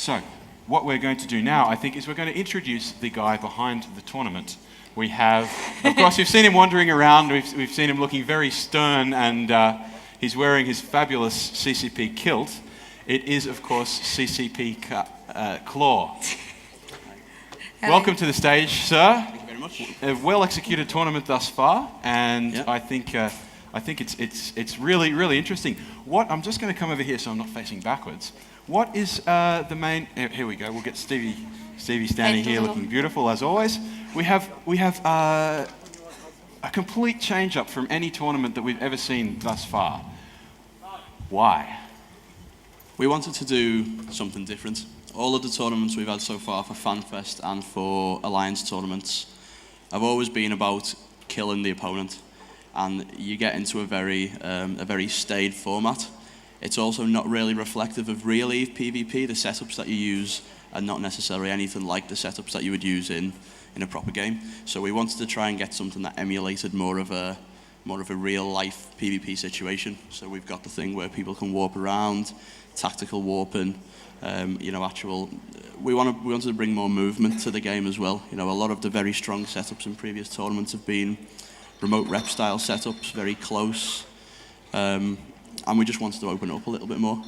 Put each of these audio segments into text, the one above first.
So, what we're going to do now, I think, is we're going to introduce the guy behind the tournament. We have, of course, you've seen him wandering around. We've seen him looking very stern, and he's wearing his fabulous CCP kilt. It is, of course, CCP Claw. Welcome to the stage, sir. Thank you very much. A well-executed tournament thus far, and yep. I think it's really interesting. I'm just going to come over here so I'm not facing backwards. What is the main? Here we go. We'll get Stevie standing here, looking beautiful as always. We have a complete change-up from any tournament that we've ever seen thus far. Why? We wanted to do something different. All of the tournaments we've had so far for Fanfest and for Alliance tournaments have always been about killing the opponent, and you get into a very staid format. It's also not really reflective of real EVE PvP. The setups that you use are not necessarily anything like the setups that you would use in a proper game. So we wanted to try and get something that emulated more of a real life PvP situation. So we've got the thing where people can warp around, tactical warping. We wanted to bring more movement to the game as well. A lot of the very strong setups in previous tournaments have been remote rep style setups, very close, and we just wanted to open up a little bit more.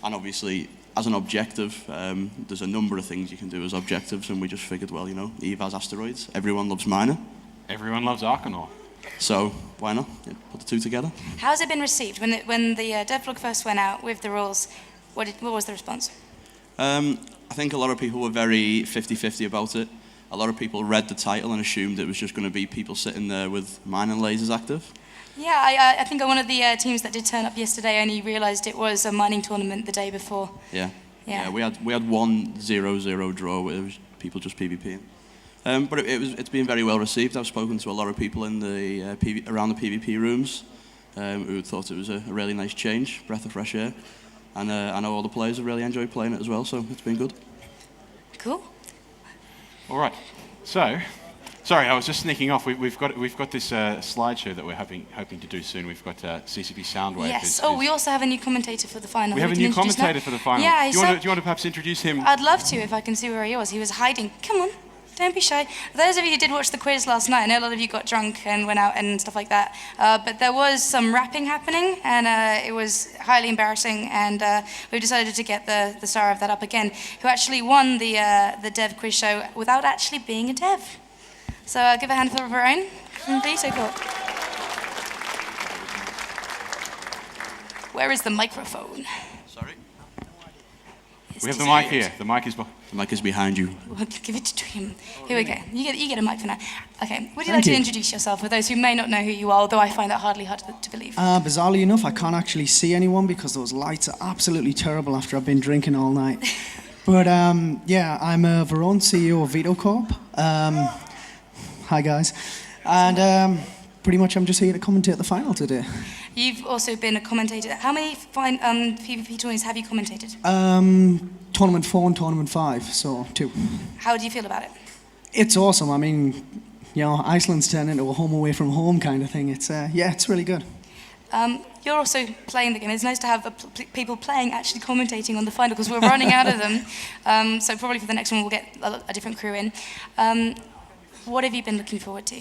And obviously, as an objective, there's a number of things you can do as objectives, and we just figured, well, EVE has asteroids. Everyone loves mining. Everyone loves Arcanor. So why not put the two together? How has it been received when the devlog first went out with the rules? What was the response? I think a lot of people were very 50-50 about it. A lot of people read the title and assumed it was just going to be people sitting there with mining lasers active. Yeah, I think one of the teams that did turn up yesterday only realised it was a mining tournament the day before. Yeah. We had 1-0-0 draw where it was people just PvPing. But it's been very well received. I've spoken to a lot of people in the around the PvP rooms who thought it was a really nice change, breath of fresh air. And I know all the players have really enjoyed playing it as well, so it's been good. Cool. All right. So, sorry, I was just sneaking off. We've got this slideshow that we're hoping to do soon. We've got CCP Soundwave. Yes. We also have a new commentator for the final. We have a new commentator for the final. Yeah. Do you want to perhaps introduce him? I'd love to if I can see where he was. He was hiding. Come on. Don't be shy. Those of you who did watch the quiz last night, I know a lot of you got drunk and went out and stuff like that, but there was some rapping happening, and it was highly embarrassing, and we've decided to get the star of that up again, who actually won the dev quiz show without actually being a dev. So I'll give a handful of her own from Vito Corp. Where is the microphone? Sorry? We have the mic here. The mic is behind you. We'll give it to him. Here we go. You get a mic for now. Okay. Would you like to introduce yourself for those who may not know who you are, although I find that hardly hard to believe? Bizarrely enough, I can't actually see anyone because those lights are absolutely terrible after I've been drinking all night. But yeah, I'm Varone, CEO of Vito Corp. Hi guys. And pretty much I'm just here to commentate the final today. You've also been a commentator. How many PvP tournaments have you commentated? Tournament 4 and Tournament 5, so 2. How do you feel about it? It's awesome. I mean, Iceland's turned into a home away from home kind of thing. It's it's really good. You're also playing the game. It's nice to have people playing, actually commentating on the final, because we're running out of them. So probably for the next one we'll get a different crew in. What have you been looking forward to?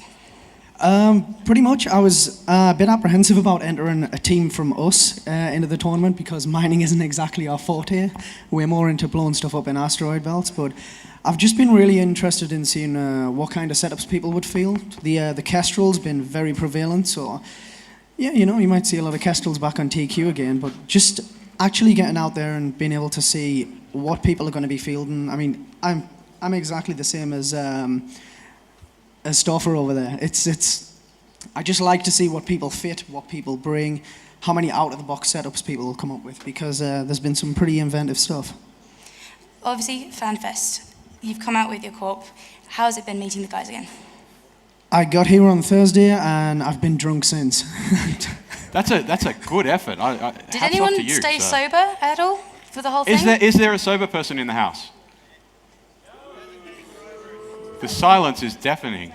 Pretty much, I was a bit apprehensive about entering a team from us into the tournament because mining isn't exactly our forte. We're more into blowing stuff up in asteroid belts, but I've just been really interested in seeing what kind of setups people would feel. The Kestrel's been very prevalent, so yeah, you might see a lot of Kestrels back on TQ again, but just actually getting out there and being able to see what people are going to be fielding. I mean, I'm exactly the same as Stoffer over there. I just like to see what people fit, what people bring, how many out-of-the-box setups people will come up with, because there's been some pretty inventive stuff. Obviously, Fanfest. You've come out with your corp. How's it been meeting the guys again? I got here on Thursday, and I've been drunk since. That's a good effort. Did anyone stay sober at all for the whole thing? Is there a sober person in the house? The silence is deafening.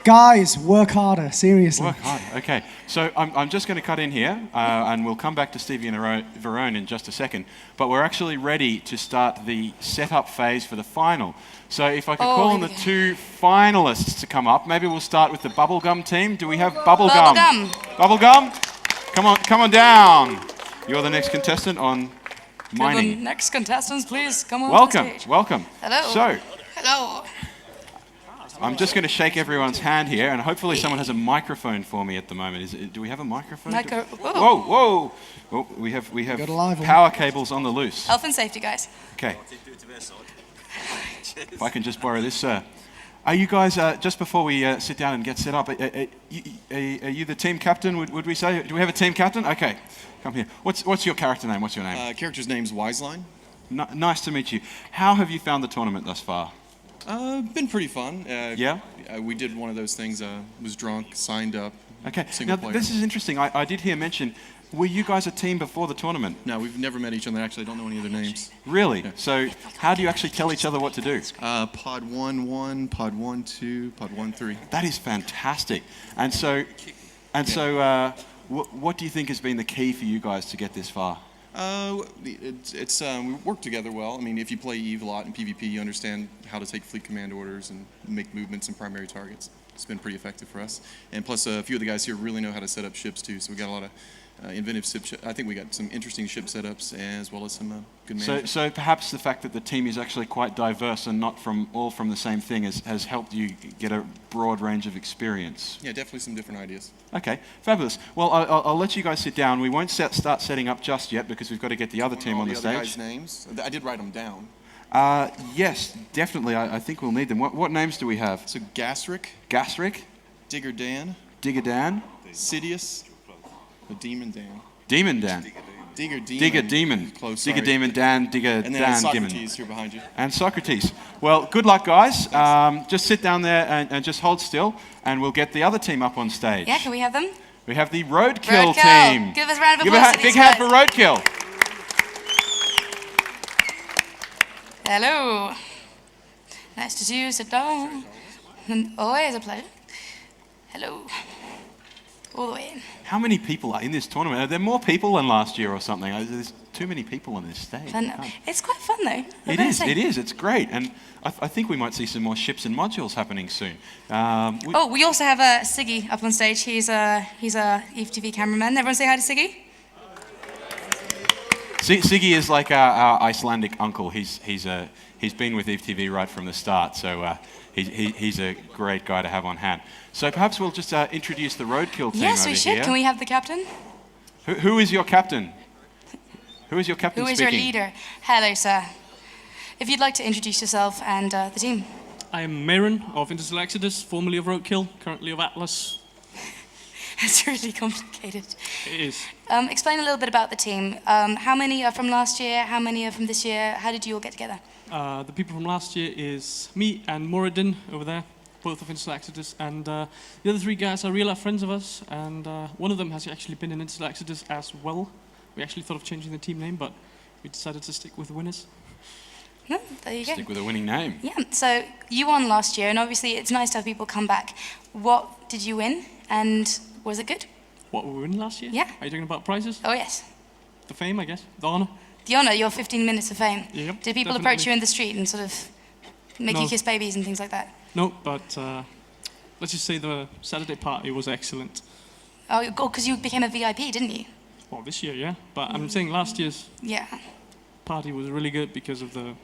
Guys, work harder, seriously. Work hard. Okay, so I'm just going to cut in here, and we'll come back to Stevie and Verone in just a second. But we're actually ready to start the setup phase for the final. So if I could call on the two finalists to come up, maybe we'll start with the Bubblegum team. Do we have Bubblegum? Bubblegum? Come on down. You're the next contestant on mining. The next contestants, please come on Welcome, the stage. welcome. Hello. So, Hello. I'm just going to shake everyone's hand here, and hopefully someone has a microphone for me at the moment. Do we have a microphone? Whoa, whoa! Oh, we have Got a live one. power cables on the loose. Health and safety, guys. Okay. If I can just borrow this, sir. Are you guys, just before we sit down and get set up, are you the team captain, would we say? Do we have a team captain? Okay, come here. What's your character name? What's your name? Character's name's Wiseline. Nice to meet you. How have you found the tournament thus far? Been pretty fun. Yeah? We did one of those things, was drunk, signed up. Okay, Single now player. this is interesting. I did hear mention, were you guys a team before the tournament? No, we've never met each other. Actually, I don't know any of their names. Really? So how do you actually tell each other what to do? Pod 1-1, Pod 1-2, Pod 1-3. That is fantastic. And so, what do you think has been the key for you guys to get this far? We work together well. I mean, if you play EVE a lot in PvP, you understand how to take fleet command orders and make movements and primary targets. It's been pretty effective for us. And plus, a few of the guys here really know how to set up ships too. So we got a lot of inventive ship. I think we got some interesting ship setups as well as some good management. So perhaps the fact that the team is actually quite diverse and not all from the same thing has helped you get a broad range of experience. Yeah, definitely some different ideas. Okay, fabulous. Well, I'll let you guys sit down. We won't start setting up just yet because we've got to get the other team on the Other stage. guys' names. I did write them down. Yes, definitely. I think we'll need them. What names do we have? So Gasric, Gasric, Digger Dan, Digger Dan, Sidious, Demon Dan. Demon Dan, Digger Demon. Digger Demon, Close, Digger sorry. Demon Dan, Digger And then Dan Socrates Demon. here behind you. And Socrates. Well, good luck, guys. Just sit down there and just hold still, and we'll get the other team up on stage. Yeah, can we have them? We have the Roadkill team. Give us a round of Give a applause to big these hand guys. for Roadkill. Hello. Nice to see you. Sit down. And always a pleasure. Hello. All the way in. How many people are in this tournament? Are there more people than last year or something? There's too many people on this stage. Fun. It's quite fun though. It is. It's great. And I think we might see some more ships and modules happening soon. We also have Siggy up on stage. He's a EVE TV cameraman. Everyone say hi to Siggy. Siggy is like our Icelandic uncle. He's been with EVE TV right from the start, so he's a great guy to have on hand. So perhaps we'll just introduce the Roadkill team Yes, over we should. here. Can we have the captain? Who is your captain? Who is your captain Who is speaking? your leader? Hello, sir. If you'd like to introduce yourself and the team. I am Marin of Interstellar Exodus, formerly of Roadkill, currently of Atlas. It's really complicated. It is. Explain a little bit about the team. How many are from last year? How many are from this year? How did you all get together? The people from last year is me and Moradin over there, both of Interstellar Exodus, and the other three guys are real life friends of us, and one of them has actually been in Interstellar Exodus as well. We actually thought of changing the team name, but we decided to stick with the winners. No, there you go. Stick with a winning name. Yeah, so you won last year, and obviously it's nice to have people come back. What did you win, and was it good? What were we winning last year? Yeah. Are you talking about prizes? Oh, yes. The fame, I guess. The honor. The honour, your 15 minutes of fame. Yep, Did people approach definitely. you in the street and sort of make No. you kiss babies and things like that? No, but let's just say the Saturday party was excellent. Oh, because you became a VIP, didn't you? Well, this year, yeah. But I'm saying last year's Yeah. party was really good because of the,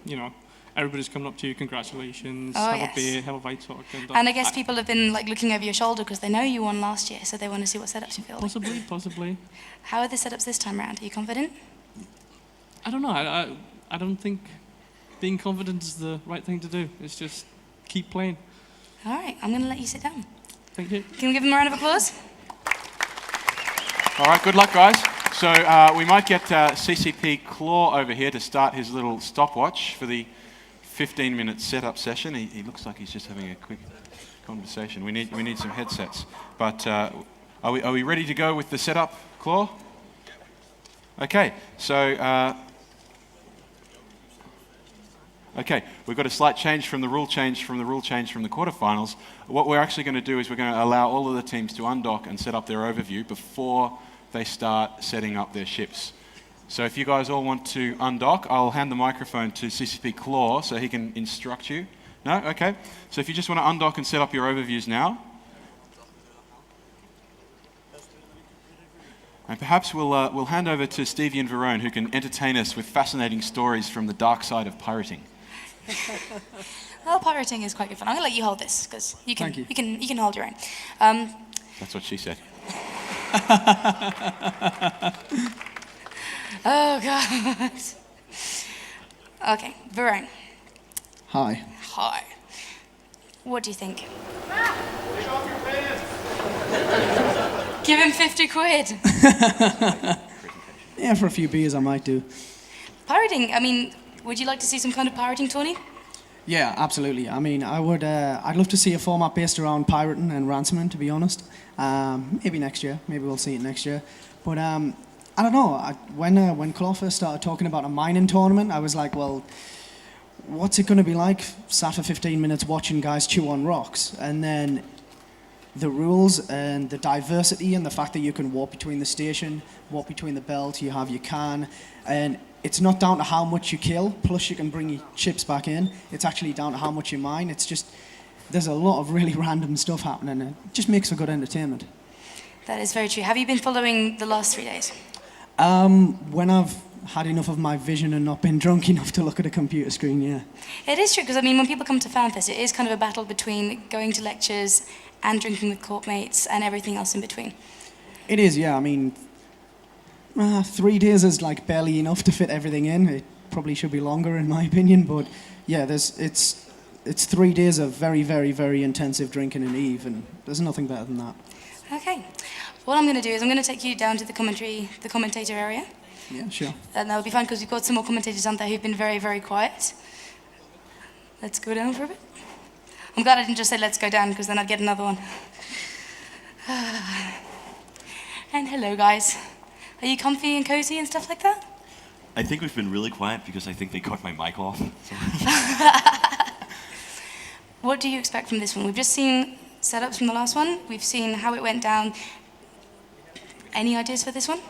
everybody's coming up to you, congratulations, Oh, have yes. a beer, have a Vice Talk. And I guess people have been like looking over your shoulder because they know you won last year, so they want to see what setups you feel. Possibly. How are the setups this time around? Are you confident? I don't know. I don't think being confident is the right thing to do. It's just keep playing. All right, I'm going to let you sit down. Thank you. Can we give them a round of applause? All right, good luck, guys. So we might get CCP Claw over here to start his little stopwatch for the 15-minute setup session. He looks like he's just having a quick conversation. We need some headsets. But are we ready to go with the setup, Claw? Okay. So Okay, we've got a slight change from the rule change from the quarterfinals. What we're actually going to do is we're going to allow all of the teams to undock and set up their overview before they start setting up their ships. So if you guys all want to undock, I'll hand the microphone to CCP Claw so he can instruct you. No? Okay. So if you just want to undock and set up your overviews now. And perhaps we'll hand over to Stevie and Verone, who can entertain us with fascinating stories from the dark side of pirating. Well, pirating is quite good fun. I'm going to let you hold this, because you can hold your own. That's what she said. Oh, God. Okay, Verone. Hi. Hi. What do you think? Take off your pants! Give him 50 quid. Yeah, for a few beers I might do. Pirating, I mean, would you like to see some kind of pirating tourney? Yeah, absolutely. I mean, I'd love to see a format based around pirating and ransoming, to be honest. Maybe next year. Maybe we'll see it next year. But I don't know. When Claw first started talking about a mining tournament, I was like, well, what's it going to be like? Sat for 15 minutes watching guys chew on rocks, and then the rules and the diversity and the fact that you can walk between the station, walk between the belt, you have your can, and it's not down to how much you kill, plus you can bring your chips back in. It's actually down to how much you mine. It's just, there's a lot of really random stuff happening, and it just makes for good entertainment. That is very true. Have you been following the last 3 days? When I've had enough of my vision and not been drunk enough to look at a computer screen, yeah. It is true, because I mean, when people come to Fanfest, it is kind of a battle between going to lectures and drinking with courtmates and everything else in between. It is, yeah. I mean, 3 days is like barely enough to fit everything in. It probably should be longer, in my opinion. But yeah, it's 3 days of very, very, very intensive drinking in Eve, and there's nothing better than that. Okay. What I'm going to do is I'm going to take you down to the commentator area. Yeah, sure. And that'll be fun because we've got some more commentators on there who've been very, very quiet. Let's go down for a bit. I'm glad I didn't just say let's go down, because then I'd get another one. And hello, guys. Are you comfy and cozy and stuff like that? I think we've been really quiet because I think they cut my mic off. What do you expect from this one? We've just seen setups from the last one. We've seen how it went down. Any ideas for this one?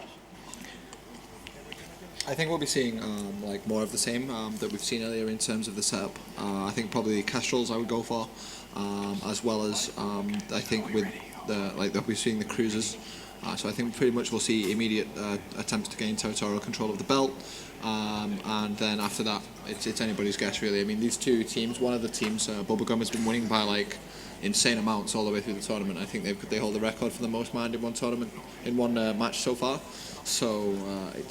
I think we'll be seeing like more of the same that we've seen earlier in terms of the setup. I think probably Castrol's I would go for, as well as I think with that we're seeing the cruisers. So I think pretty much we'll see immediate attempts to gain territorial control of the belt, and then after that it's anybody's guess really. I mean, these two teams, one of the teams, Bubblegum, has been winning by like insane amounts all the way through the tournament. I think they hold the record for the most mined in one tournament, in one match so far. So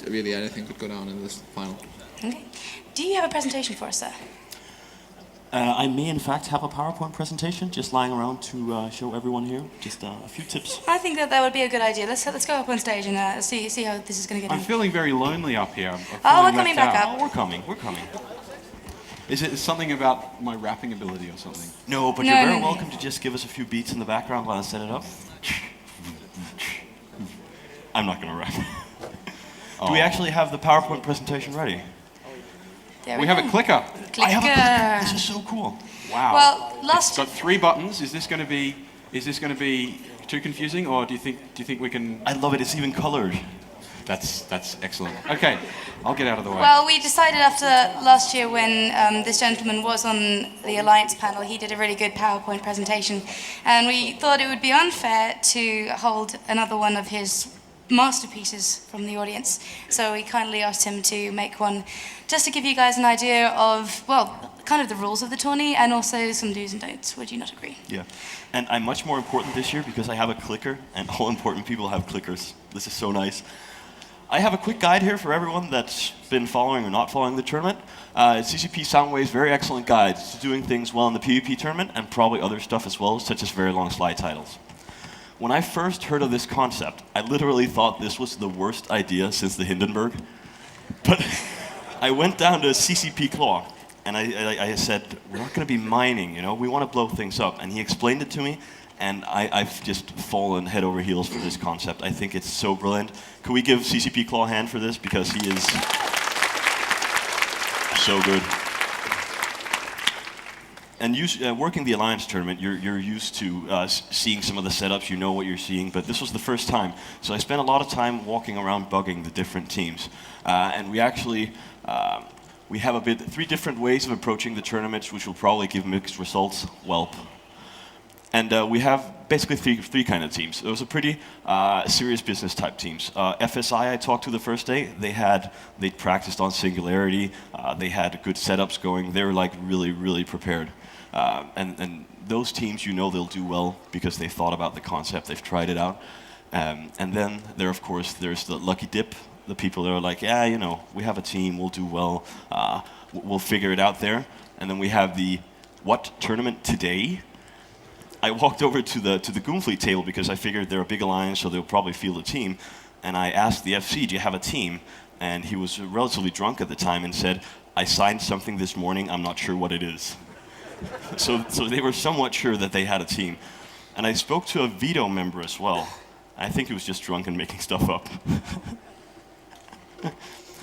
really anything could go down in this final. Okay. Do you have a presentation for us, sir? I may in fact have a PowerPoint presentation just lying around to show everyone here. Just a few tips. I think that would be a good idea. Let's go up on stage and see how this is going to get I'm on. feeling very lonely up here. Oh, we're coming back out. up. Oh, we're coming. Is it something about my rapping ability or something? No, but No, you're very no. welcome to just give us a few beats in the background while I set it up. I'm not going to rap. Do we actually have the PowerPoint presentation ready? There We have go. a clicker. I have a clicker. This is so cool. Wow. Well, It's got 3 buttons. Is this going to be too confusing, or do you think we can? I love it. It's even colored. That's excellent. Okay, I'll get out of the way. Well, we decided after last year when this gentleman was on the Alliance panel, he did a really good PowerPoint presentation, and we thought it would be unfair to hold another one of his masterpieces from the audience. So we kindly asked him to make one just to give you guys an idea of, well, kind of the rules of the tourney and also some do's and don'ts. Would you not agree? Yeah. And I'm much more important this year because I have a clicker, and all important people have clickers. This is so nice. I have a quick guide here for everyone that's been following or not following the tournament. CCP Soundwave's very excellent guide to doing things well in the PvP tournament and probably other stuff as well, such as very long slide titles. When I first heard of this concept, I literally thought this was the worst idea since the Hindenburg. But I went down to CCP Claw, and I said, we're not going to be mining, you know, we want to blow things up. And he explained it to me, and I've just fallen head over heels for this concept. I think it's so brilliant. Can we give CCP Claw a hand for this? Because he is so good. and working the Alliance tournament, you're used to seeing some of the setups, you know what you're seeing, but this was the first time. So I spent a lot of time walking around bugging the different teams. And we actually, we have 3 different ways of approaching the tournaments, which will probably give mixed results. Welp. And we have basically three kind of teams. Those are pretty serious business type teams. FSI I talked to the first day. They practiced on Singularity. They had good setups going. They were like really prepared. And those teams, you know, they'll do well because they thought about the concept. They've tried it out. And then there's the lucky dip. The people that are like, yeah, you know, we have a team. We'll do well. We'll figure it out there. And then we have the what tournament today. I walked over to the Goonfleet table because I figured they're a big alliance, so they'll probably field a team. And I asked the FC, do you have a team? And he was relatively drunk at the time and said, I signed something this morning, I'm not sure what it is. So they were somewhat sure that they had a team. And I spoke to a veto member as well. I think he was just drunk and making stuff up.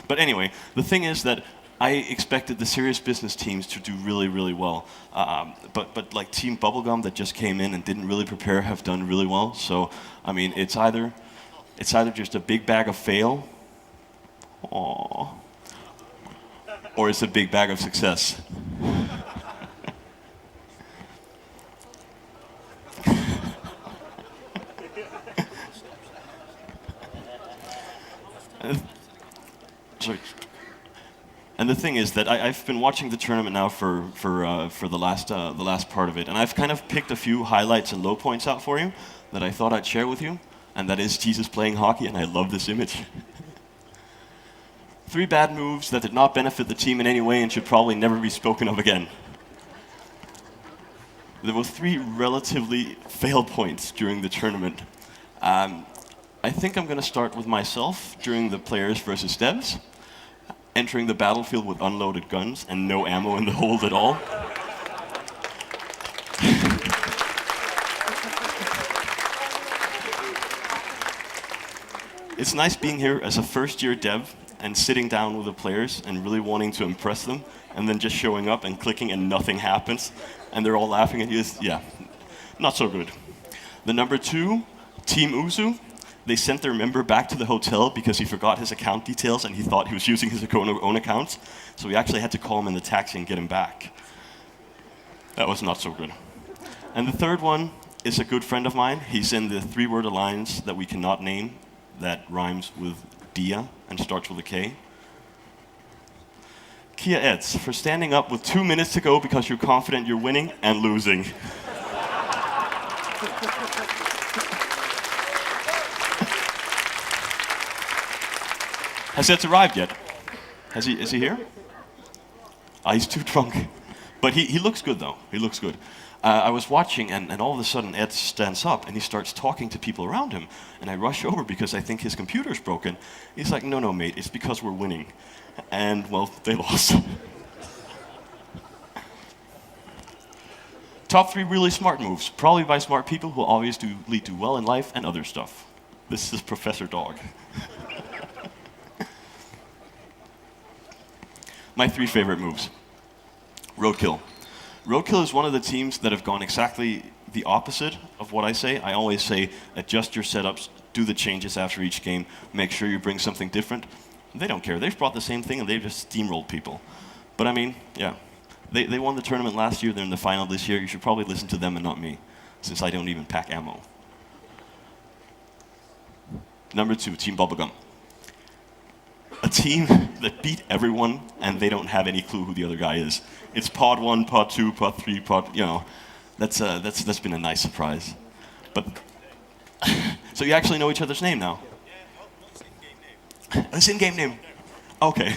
But anyway, the thing is that I expected the serious business teams to do really well, but like Team Bubblegum that just came in and didn't really prepare have done really well. So I mean, it's either just a big bag of fail, or it's a big bag of success. Sorry. And the thing is that I've been watching the tournament now for the last part of it, and I've kind of picked a few highlights and low points out for you that I thought I'd share with you, and that is Jesus playing hockey, and I love this image. 3 bad moves that did not benefit the team in any way and should probably never be spoken of again. There were 3 relatively fail points during the tournament. I think I'm going to start with myself during the players versus devs. Entering the battlefield with unloaded guns and no ammo in the hold at all. It's nice being here as a first-year dev and sitting down with the players and really wanting to impress them, and then just showing up and clicking and nothing happens, and they're all laughing at you. Yeah, not so good. The number 2, Team Uzu. They sent their member back to the hotel because he forgot his account details and he thought he was using his own accounts. So we actually had to call him in the taxi and get him back. That was not so good. And the third one is a good friend of mine. He's in the 3-word alliance that we cannot name that rhymes with Dia and starts with a K. Kia Eds, for standing up with 2 minutes to go because you're confident you're winning and losing. Has Ed arrived yet? Is he here? He's too drunk. But he looks good though. He looks good. I was watching and all of a sudden Ed stands up and he starts talking to people around him. And I rush over because I think his computer's broken. He's like, no, mate, it's because we're winning. And well, they lost. Top 3 really smart moves, probably by smart people who obviously do well in life and other stuff. This is Professor Dog. My 3 favorite moves. Roadkill. Roadkill is one of the teams that have gone exactly the opposite of what I say. I always say, adjust your setups, do the changes after each game, make sure you bring something different. They don't care. They've brought the same thing and they've just steamrolled people. But I mean, yeah. They won the tournament last year, they're in the final this year. You should probably listen to them and not me, since I don't even pack ammo. Number 2, Team Bubblegum. A team that beat everyone and they don't have any clue who the other guy is. It's pod 1, pod 2, pod 3, pod, you know. That's been a nice surprise. But so you actually know each other's name now? It's in-game name. Okay.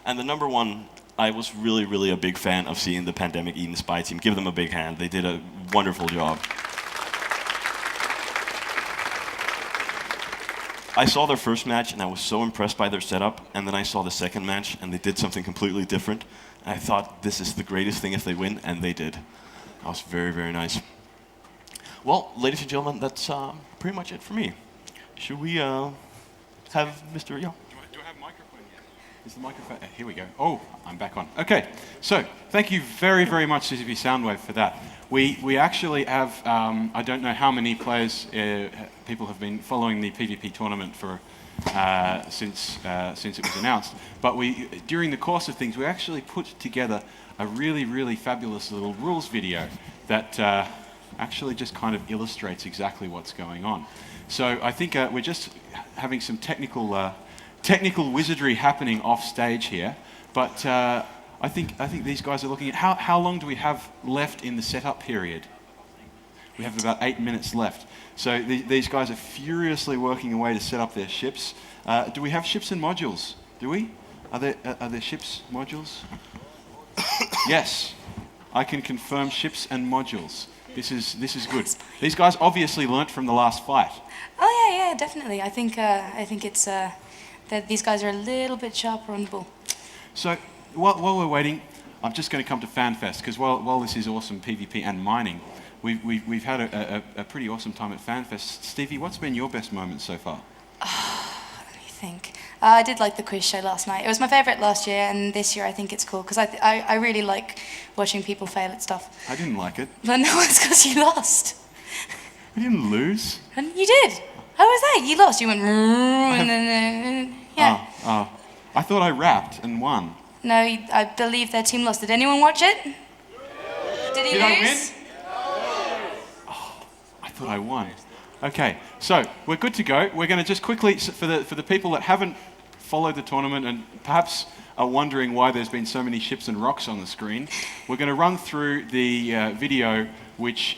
And the number 1, I was really a big fan of seeing the Pandemic Eden Spy team. Give them a big hand. They did a wonderful job. I saw their first match and I was so impressed by their setup, and then I saw the second match and they did something completely different. And I thought, this is the greatest thing if they win, and they did. That was very nice. Well, ladies and gentlemen, that's pretty much it for me. Should we have Mr. Yo? Do I have a microphone yet? Is the microphone? Here we go. Oh, I'm back on. Okay, so thank you very, very much, CCP Soundwave, for that. We actually have, I don't know how many players, people have been following the PvP tournament for since it was announced, but during the course of things, we actually put together a really, really fabulous little rules video that actually just kind of illustrates exactly what's going on. So I think we're just having some technical wizardry happening off stage here, but I think these guys are looking at how long do we have left in the setup period? We have about 8 minutes left. So these guys are furiously working away to set up their ships. Do we have ships and modules? Do we? Are there ships, modules? Yes, I can confirm ships and modules. This is good. These guys obviously learnt from the last fight. Oh yeah, definitely. I think it's that these guys are a little bit sharper on the ball. So while we're waiting, I'm just going to come to Fanfest, because while this is awesome PvP and mining, we've had a pretty awesome time at Fanfest. Stevie, what's been your best moment so far? Let me think. I did like the quiz show last night. It was my favourite last year, and this year I think it's cool, because I really like watching people fail at stuff. I didn't like it. But no, it's because you lost. We didn't lose. And you did. How was that? You lost. You went, and then, yeah. Oh, I thought I rapped and won. No, I believe their team lost. Did anyone watch it? Did he Did I lose? win? Oh, I thought I won. Okay, so we're good to go. We're going to just quickly, for the people that haven't followed the tournament and perhaps are wondering why there's been so many ships and rocks on the screen, we're going to run through the video which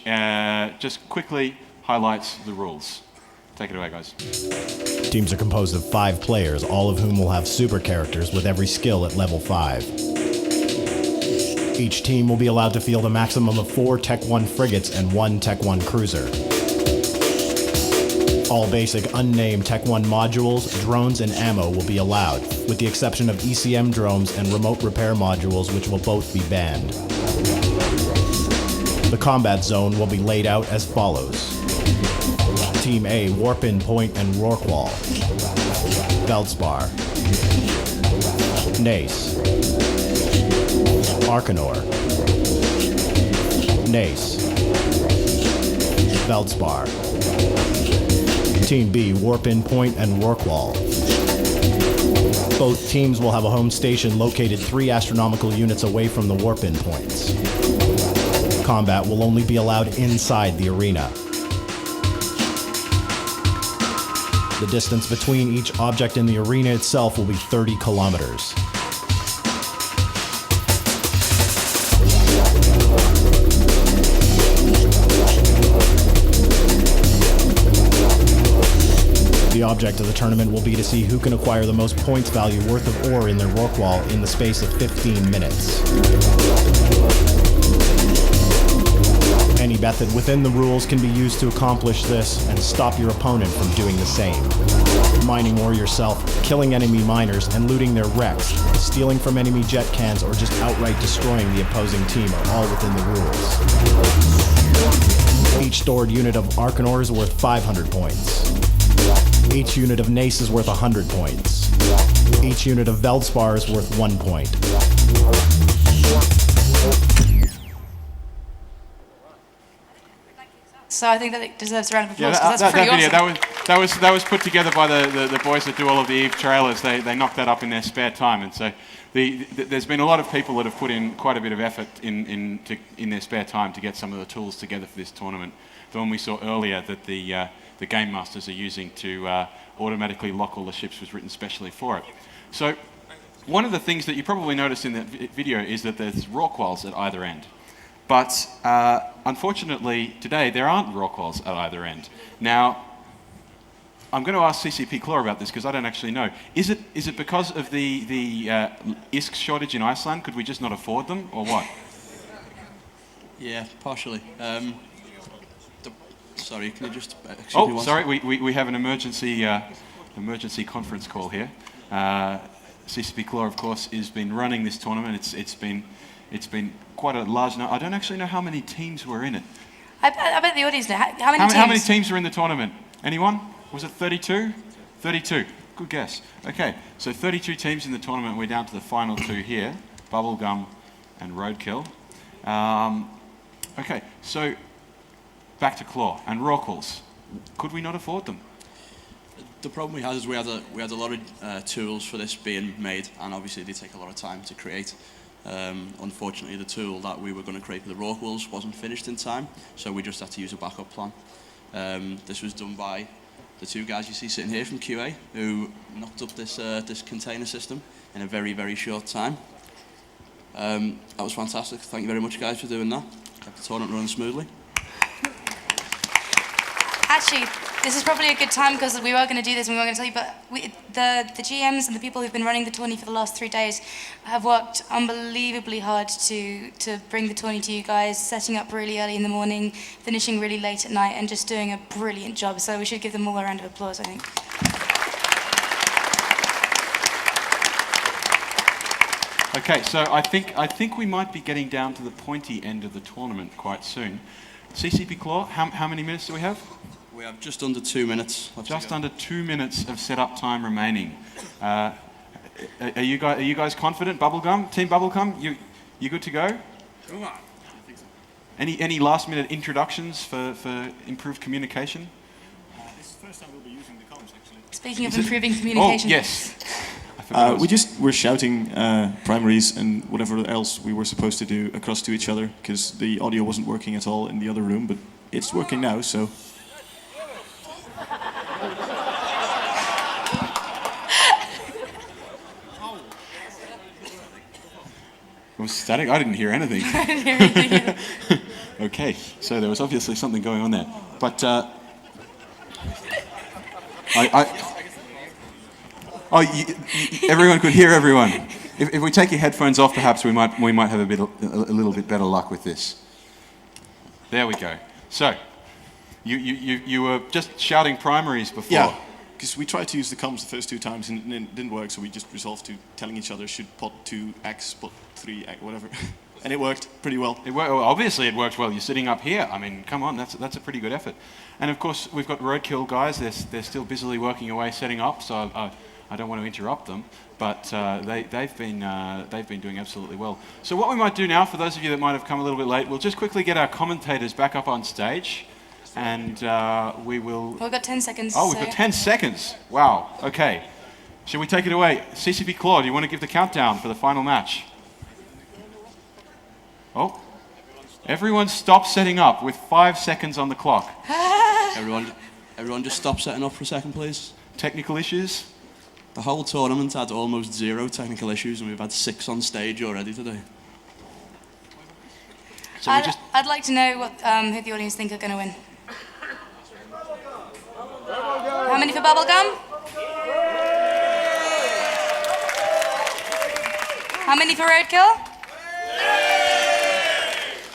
just quickly highlights the rules. Take it away, guys. Teams are composed of 5 players, all of whom will have super characters with every skill at level 5. Each team will be allowed to field a maximum of 4 Tech 1 frigates and 1 Tech 1 cruiser. All basic unnamed Tech 1 modules, drones, and ammo will be allowed, with the exception of ECM drones and remote repair modules, which will both be banned. The combat zone will be laid out as follows. Team A, Warpin Point and Rorqual. Veldspar. Nace. Arcanor. Nace. Veldspar. Team B, Warpin Point and Rorqual. Both teams will have a home station located 3 astronomical units away from the Warpin points. Combat will only be allowed inside the arena. The distance between each object in the arena itself will be 30 kilometers. The object of the tournament will be to see who can acquire the most points value worth of ore in their Rorqual in the space of 15 minutes. Any method within the rules can be used to accomplish this and stop your opponent from doing the same. Mining ore yourself, killing enemy miners, and looting their wrecks, stealing from enemy jet cans, or just outright destroying the opposing team are all within the rules. Each stored unit of Arcanor is worth 500 points. Each unit of Nace is worth 100 points. Each unit of Veldspar is worth 1 point. So I think that it deserves a round of Yeah, applause, 'cause that's pretty video, awesome. that was put together by the boys that do all of the Eve trailers. They knocked that up in their spare time, and so there's been a lot of people that have put in quite a bit of effort in their spare time to get some of the tools together for this tournament. The one we saw earlier that the Game Masters are using to automatically lock all the ships was written specially for it. So one of the things that you probably noticed in that video is that there's Rorquals at either end. But unfortunately, today, there aren't Rorquals at either end. Now, I'm going to ask CCP Claw about this because I don't actually know. Is it because of the ISK shortage in Iceland? Could we just not afford them, or what? Yeah, partially. Sorry, can you just excuse me once? Sorry, we have an emergency conference call here. CCP Claw, of course, has been running this tournament. It's been quite a large number. I don't actually know how many teams were in it. I bet the audience know. How many teams? How many teams were in the tournament? Anyone? Was it 32? 32. Good guess. Okay, so 32 teams in the tournament. We're down to the final two here, Bubblegum and Roadkill. Okay, so back to Claw and Rorquals. Could we not afford them? The problem we had is we had a lot of tools for this being made, and obviously they take a lot of time to create. Unfortunately, the tool that we were going to create for the Rorquals wasn't finished in time, so we just had to use a backup plan. This was done by the two guys you see sitting here from QA, who knocked up this container system in a very, very short time. That was fantastic. Thank you very much, guys, for doing that. Kept the tournament running smoothly. Actually, this is probably a good time because we were going to do this and we were going to tell you, but the GMs and the people who've been running the tourney for the last 3 days have worked unbelievably hard to bring the tourney to you guys, setting up really early in the morning, finishing really late at night, and just doing a brilliant job. So we should give them all a round of applause, I think. Okay, so I think we might be getting down to the pointy end of the tournament quite soon. CCP Claw, how many minutes do we have? We have just under 2 minutes. Just under 2 minutes of setup time remaining. Are you guys confident? Bubblegum, Team Bubblegum, you good to go? Come on. Any last minute introductions for improved communication? This is the first time we'll be using the comms, actually. Speaking of improving communication. Oh, yes. We're shouting primaries and whatever else we were supposed to do across to each other because the audio wasn't working at all in the other room, but it's working now, so. It was static. I didn't hear anything. I didn't hear anything either. Okay, so there was obviously something going on there, but everyone could hear everyone. If we take your headphones off, perhaps we might have a little bit better luck with this. There we go. So, you were just shouting primaries before. Yeah, because we tried to use the comms the first 2 times and it didn't work, so we just resolved to telling each other should pot 2x, pot 3x, whatever. And it worked pretty well. Obviously, it worked well. You're sitting up here. I mean, come on, that's a pretty good effort. And of course, we've got Roadkill guys. They're still busily working away, setting up. So I don't want to interrupt them, but they've been doing absolutely well. So what we might do now, for those of you that might have come a little bit late, we'll just quickly get our commentators back up on stage, and we will. We've got 10 seconds. Oh, we've got 10 seconds. Wow. Okay. Shall we take it away? CCP Claw, do you want to give the countdown for the final match? Oh, everyone stop setting up with 5 seconds on the clock. Everyone just stop setting up for a second, please. Technical issues? The whole tournament had almost 0 technical issues, and we've had 6 on stage already today. So I'd like to know what who the audience think are going to win. How many for Bubblegum? How many for Roadkill?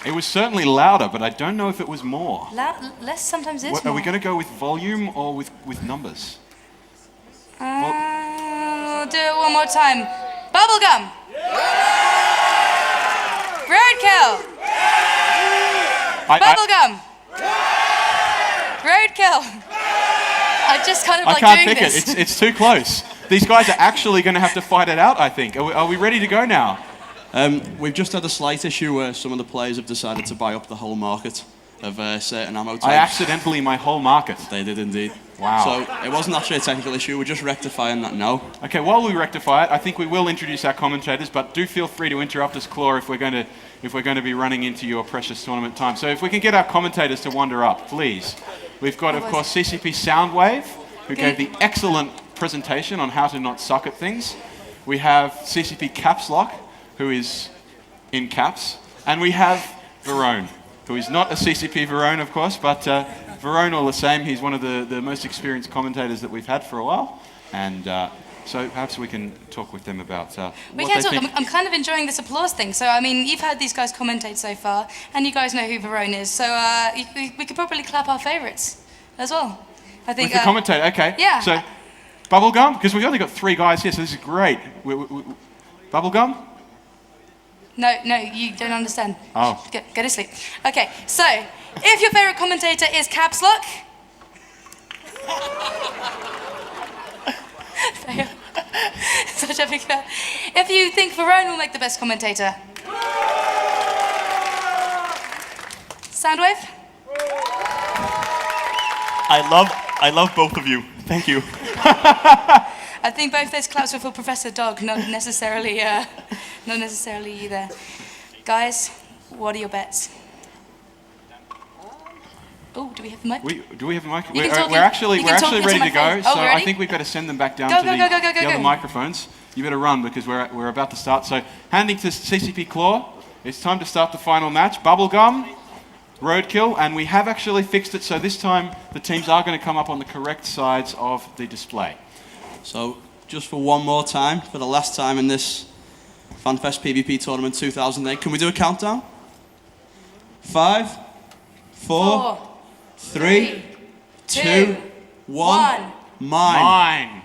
It was certainly louder, but I don't know if it was more. Less sometimes is more. Are we going to go with volume or with numbers? I'll do it one more time. Bubblegum! Roadkill! Bubblegum! Roadkill! I just kind of I like can't doing pick this. it. It's too close. These guys are actually going to have to fight it out, I think. Are we ready to go now? We've just had a slight issue where some of the players have decided to buy up the whole market of certain ammo types. I accidentally my whole market. They did indeed. Wow. So it wasn't actually a technical issue, we're just rectifying that now. Okay, while we rectify it, I think we will introduce our commentators, but do feel free to interrupt us, Claw, if we're going to be running into your precious tournament time. So if we can get our commentators to wander up, please. We've got, of course, CCP Soundwave, who gave the excellent presentation on how to not suck at things. We have CCP Caps Lock, who is in caps. And we have Verone, who is not a CCP Verone, of course, but Verone all the same. He's one of the most experienced commentators that we've had for a while. And so perhaps we can talk with them about We what can they talk. think. I'm kind of enjoying this applause thing. So, I mean, you've heard these guys commentate so far, and you guys know who Verone is. So we could probably clap our favourites as well. I think. With the commentator, okay. Yeah. So, Bubblegum, because we've only got 3 guys here, so this is great. Bubblegum? No, you don't understand. Oh. Go to sleep. Okay, so if your favourite commentator is Caps Lock, Jessica. If you think Varone will make the best commentator. Soundwave? I love both of you. Thank you. I think both those claps were for Professor Dog, not necessarily you there. Guys, what are your bets? Oh, do we have the mic? Do we have a mic? You We're, can talk we're in- actually you can talk ready into my to go. face. So Oh, we're I ready? think we've got to send them back down Go, to go, the, go, go, go, the go, other go. microphones. You better run because we're about to start. So handing to CCP Claw, it's time to start the final match. Bubblegum, Roadkill, and we have actually fixed it. So this time the teams are going to come up on the correct sides of the display. So, just for one more time, for the last time in this FanFest PvP Tournament 2008, can we do a countdown? 5, 4, 3, 2, 1, mine. Mine.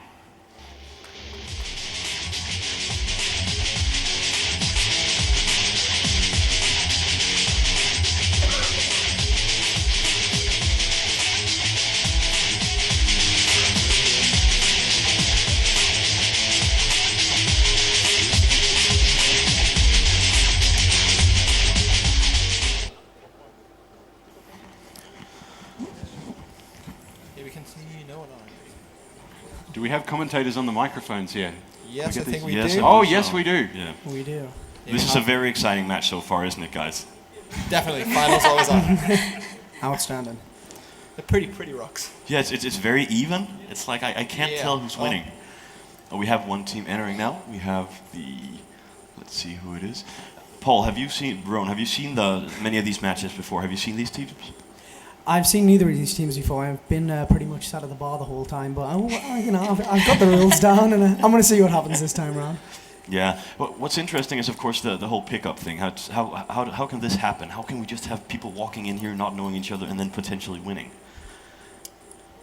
Do we have commentators on the microphones here? Yes, I think we Yes, do. Oh, yes, we do. Yeah. We do. This is a very exciting match so far, isn't it, guys? Definitely. Finals always are. Outstanding. They're pretty rocks. Yeah, it's very even. It's like I can't Yeah. tell who's winning. We have one team entering now. We have let's see who it is. Paul, have you seen many of these matches before? Have you seen these teams? I've seen neither of these teams before. I've been pretty much sat at the bar the whole time, but I've got the rules down, and I'm going to see what happens this time around. Yeah. What's interesting is, of course, the whole pickup thing. How can this happen? How can we just have people walking in here not knowing each other and then potentially winning?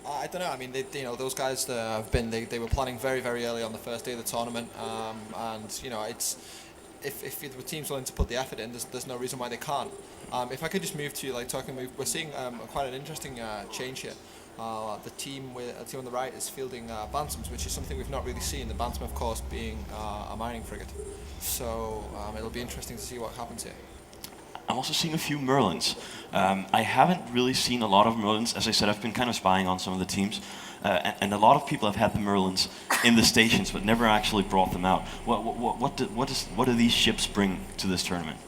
I don't know. I mean, those guys have been. They were planning very, very early on the first day of the tournament, and it's if the team's willing to put the effort in, there's no reason why they can't. If I could just move to we're seeing quite an interesting change here. The team on the right is fielding Bantams, which is something we've not really seen. The Bantam, of course, being a mining frigate. So it'll be interesting to see what happens here. I'm also seeing a few Merlins. I haven't really seen a lot of Merlins. As I said, I've been kind of spying on some of the teams. And a lot of people have had the Merlins in the stations, but never actually brought them out. What do these ships bring to this tournament?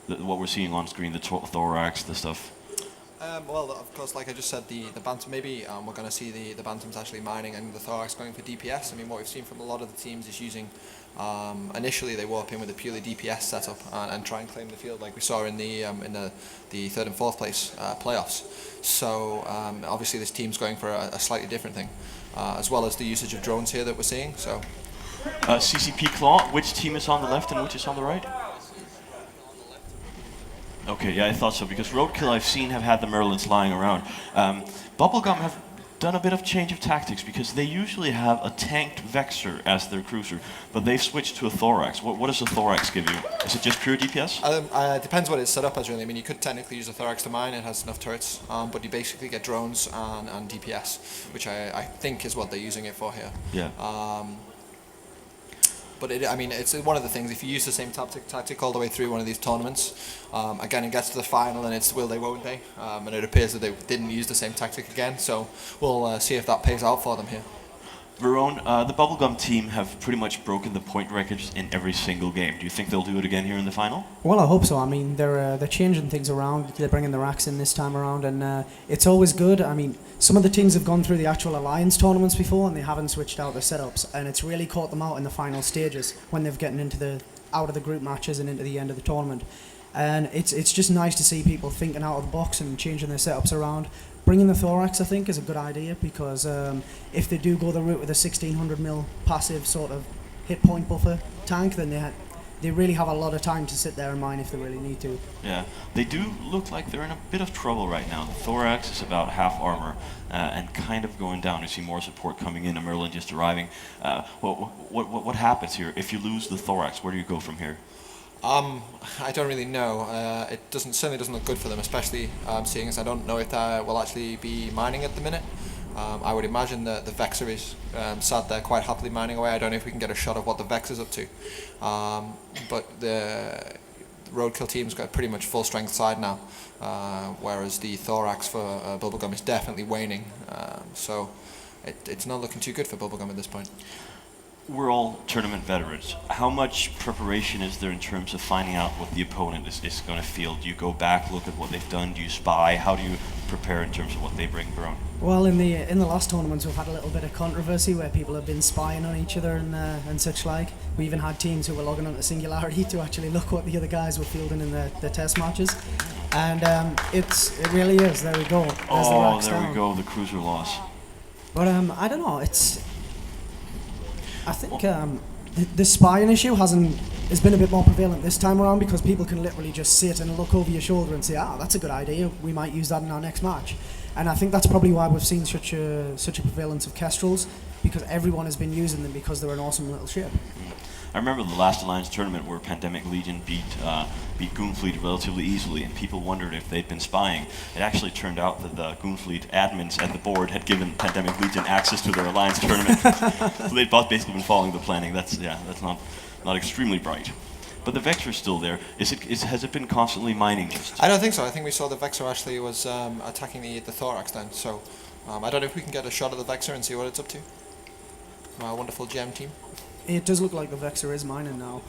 What we're seeing on screen, the thorax, the stuff. Well, of course, like I just said, the Bantam, maybe we're going to see the Bantams actually mining and the thorax going for DPS. I mean, what we've seen from a lot of the teams is using, initially they warp in with a purely DPS setup and try and claim the field like we saw in the third and fourth place playoffs. So obviously this team's going for a slightly different thing, as well as the usage of drones here that we're seeing. So CCP Claw, which team is on the left and which is on the right? Okay, yeah, I thought so, because Roadkill I've seen have had the Merlins lying around. Bubblegum have done a bit of change of tactics, because they usually have a tanked Vexor as their cruiser, but they've switched to a Thorax. What does a Thorax give you? Is it just pure DPS? Depends what it's set up as, really. I mean, you could technically use a Thorax to mine, it has enough turrets, but you basically get drones and DPS, which I think is what they're using it for here. Yeah. But it's one of the things, if you use the same tactic all the way through one of these tournaments, again, it gets to the final and it's will they, won't they? And it appears that they didn't use the same tactic again, so we'll see if that pays out for them here. Varone, the Bubblegum team have pretty much broken the point records in every single game. Do you think they'll do it again here in the final? Well, I hope so. I mean, they're changing things around. They're bringing the racks in this time around, and it's always good. I mean, some of the teams have gone through the actual Alliance tournaments before, and they haven't switched out their setups, and it's really caught them out in the final stages when they've gotten out of the group matches and into the end of the tournament. And it's just nice to see people thinking out of the box and changing their setups around. Bringing the Thorax, I think, is a good idea, because if they do go the route with a 1600 mil passive sort of hit point buffer tank, then they really have a lot of time to sit there and mine if they really need to. Yeah, they do look like they're in a bit of trouble right now. The Thorax is about half armor and kind of going down. You see more support coming in, a Merlin just arriving. What happens here? If you lose the Thorax, where do you go from here? I don't really know. It certainly doesn't look good for them, especially seeing as I don't know if they will actually be mining at the minute. I would imagine that the Vexor is sat there quite happily mining away. I don't know if we can get a shot of what the Vexor's up to. But the Roadkill team's got pretty much full strength side now, whereas the Thorax for Bubblegum is definitely waning. So it's not looking too good for Bubblegum at this point. We're all tournament veterans. How much preparation is there in terms of finding out what the opponent is going to feel? Do you go back, look at what they've done? Do you spy? How do you prepare in terms of what they bring, Baron? Well, in the last tournaments, we've had a little bit of controversy where people have been spying on each other and such like. We even had teams who were logging onto Singularity to actually look what the other guys were fielding in the test matches. And it really is. There we go. There's there we go. The cruiser loss. But I don't know. I think the spying issue has been a bit more prevalent this time around because people can literally just sit and look over your shoulder and say, that's a good idea, we might use that in our next match. And I think that's probably why we've seen such a prevalence of Kestrels, because everyone has been using them because they're an awesome little ship. I remember the last Alliance tournament where Pandemic Legion beat Goonfleet relatively easily, and people wondered if they'd been spying. It actually turned out that the Goonfleet admins at the board had given Pandemic Legion access to their Alliance tournament. So they'd both basically been following the planning. That's not extremely bright. But the Vexor's still there. Has it been constantly mining? I don't think so. I think we saw the Vexor actually was attacking the Thorax then. So I don't know if we can get a shot of the Vexor and see what it's up to. Our wonderful gem team. It does look like the Vexor is mining now.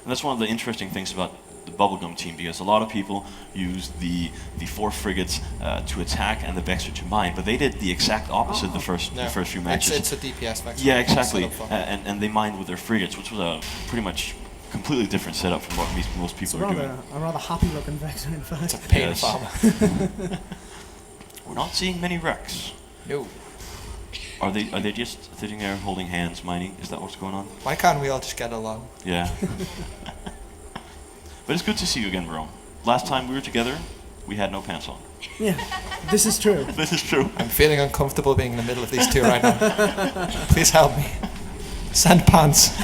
And that's one of the interesting things about the Bubblegum team, because a lot of people use the 4 frigates to attack and the Vexor to mine, but they did the exact opposite the first few matches. It's a DPS Vexor. Yeah, exactly. And they mined with their frigates, which was a pretty much completely different setup from what most people are doing. A rather happy looking Vexor, in fact. It's a pain farmer. We're not seeing many wrecks. No. Are they just sitting there holding hands, mining? Is that what's going on? Why can't we all just get along? Yeah. But it's good to see you again, Rome. Last time we were together, we had no pants on. Yeah, this is true. This is true. I'm feeling uncomfortable being in the middle of these two right now. Please help me. Send pants.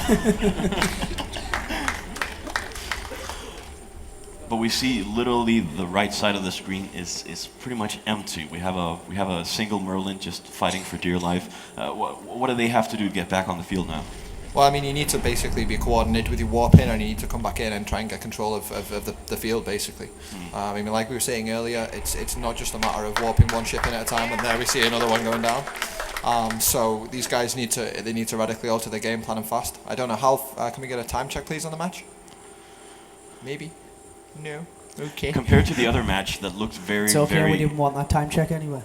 But we see literally the right side of the screen is pretty much empty. We have a single Merlin just fighting for dear life. What do they have to do to get back on the field now? Well, I mean, you need to basically be coordinated with your warp in, and you need to come back in and try and get control of the field, basically. I mean, like we were saying earlier, it's not just a matter of warping one ship in at a time, and there we see another one going down. So these guys need to radically alter their game plan and fast. I don't know how. Can we get a time check, please, on the match? Maybe. No. Okay. Compared to the other match that looked very, it's okay, very... we didn't want that time check anyway.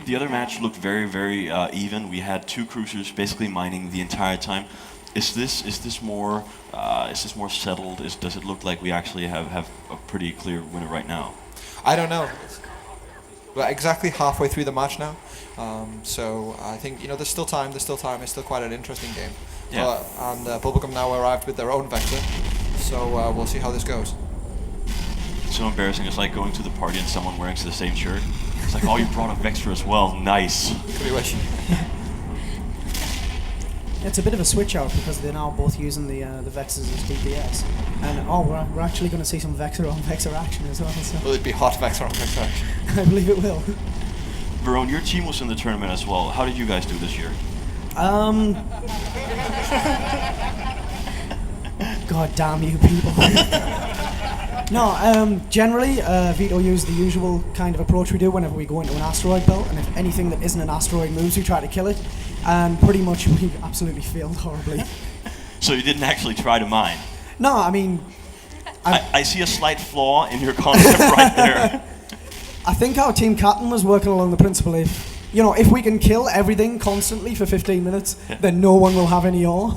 The other match looked very, very even. We had 2 cruisers basically mining the entire time. Is this more settled? Does it look like we actually have a pretty clear winner right now? I don't know. We're exactly halfway through the match now. So I think there's still time. It's still quite an interesting game. Yeah. And Bubblegum now arrived with their own Vector. So we'll see how this goes. It's so embarrassing. It's like going to the party and someone wearing the same shirt. It's like, oh, you brought a Vexor as well. Nice. Could we wish? It's a bit of a switch out because they're now both using the Vexors as DPS. And we're actually going to see some Vexor on Vexor action as well. So. Will it be hot Vexor on Vexor action? I believe it will. Varone, your team was in the tournament as well. How did you guys do this year? God damn you people. No, generally, Vito used the usual kind of approach we do whenever we go into an asteroid belt, and if anything that isn't an asteroid moves, we try to kill it, and pretty much we absolutely failed horribly. So you didn't actually try to mine? No, I mean... I see a slight flaw in your concept right there. I think our team captain was working along the principle if we can kill everything constantly for 15 minutes, then no one will have any ore.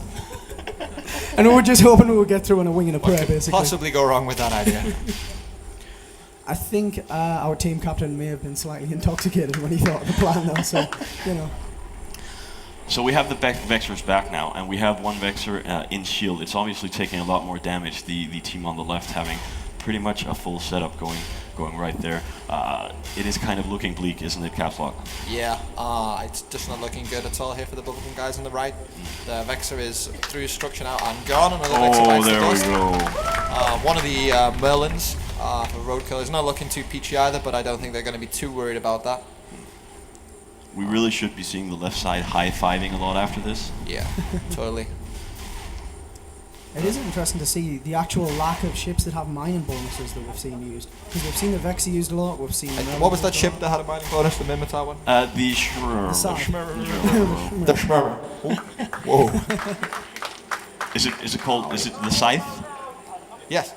And we were just hoping we would get through on a wing and a prayer, basically. Possibly go wrong with that idea? I think our team captain may have been slightly intoxicated when he thought of the plan, though, so, So we have the Vexors back now, and we have one Vexor in shield. It's obviously taking a lot more damage, the team on the left having pretty much a full setup going right there. It is kind of looking bleak, isn't it, Caps Lock? Yeah, it's just not looking good at all here for the Bubblegum guys on the right. The Vexor is through structure now and gone. Another Vexor bites the dust. There we go. One of the Merlins for Roadkill is not looking too peachy either, but I don't think they're going to be too worried about that. We really should be seeing the left side high-fiving a lot after this. Yeah, totally. It is interesting to see the actual lack of ships that have mining bonuses that we've seen used. Because we've seen the Vexer used a lot, we've seen... What was that ship that had a mining bonus, the Mimitar one? The Shmurr. The Shmurr. Whoa. Is it called? Is it the Scythe? Yes.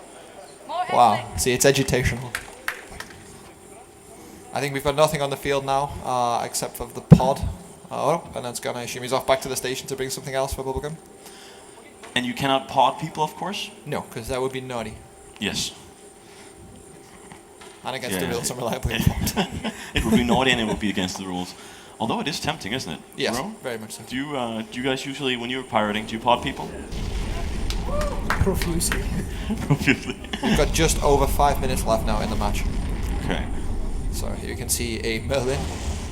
Wow. See, it's edutational. I think we've got nothing on the field now, except for the pod. And that's gonna assume he's off back to the station to bring something else for Bubblegum. And you cannot pod people, of course? No, because that would be naughty. Yes. And against the rules, I'm reliably informed. It would be naughty and it would be against the rules. Although it is tempting, isn't it? Yes, Bro? very much so. Do you guys usually, when you're pirating, do you pod people? Profusely. Profusely. We've got just over 5 minutes left now in the match. Okay. So here you can see a Merlin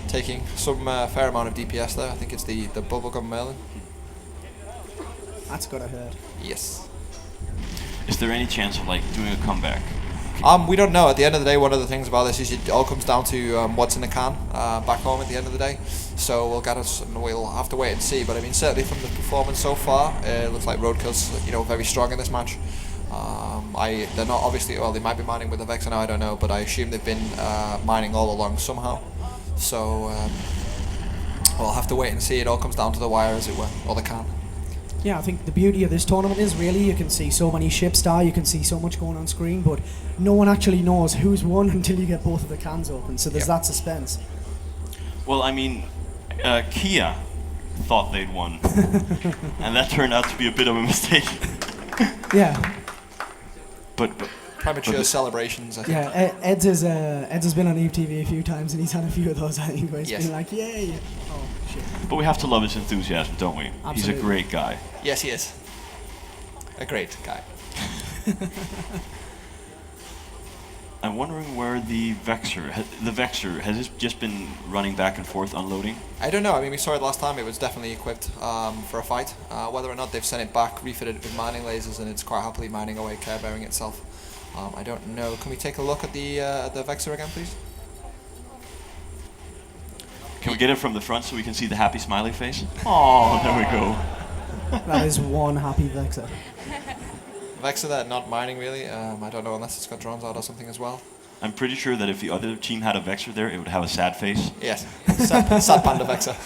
taking some fair amount of DPS there. I think it's the Bubblegum Merlin. That's gotta hurt. Yes. Is there any chance of like doing a comeback? We don't know. At the end of the day, one of the things about this is it all comes down to what's in the can back home at the end of the day. So we'll have to wait and see. But I mean, certainly from the performance so far, it looks like Roadkill's very strong in this match. They're not obviously, well, they might be mining with the Vexer now, I don't know, but I assume they've been mining all along somehow. So we'll have to wait and see. It all comes down to the wire, as it were, or the can. Yeah, I think the beauty of this tournament is really you can see so many ships die, you can see so much going on screen, but no one actually knows who's won until you get both of the cans open, so there's that suspense. Well, I mean, Kia thought they'd won, and that turned out to be a bit of a mistake. Yeah. But premature celebrations, I think. Yeah, Eds has been on Eve TV a few times, and he's had a few of those, I think, where he's Yes. been like, yay! Oh, shit. But we have to love his enthusiasm, don't we? Absolutely. He's a great guy. Yes, he is. A great guy. I'm wondering where the Vexer has this just been running back and forth unloading? I don't know. I mean, we saw it last time. It was definitely equipped for a fight. Whether or not they've sent it back, refitted it with mining lasers, and it's quite happily mining away, care bearing itself. I don't know. Can we take a look at the Vexer again, please? Can we get it from the front so we can see the happy smiley face? Oh, there we go. That is one happy Vexer. Vexer that not mining really. I don't know unless it's got drones out or something as well. I'm pretty sure that if the other team had a Vexer there, it would have a sad face. Yes, sad panda Vexer.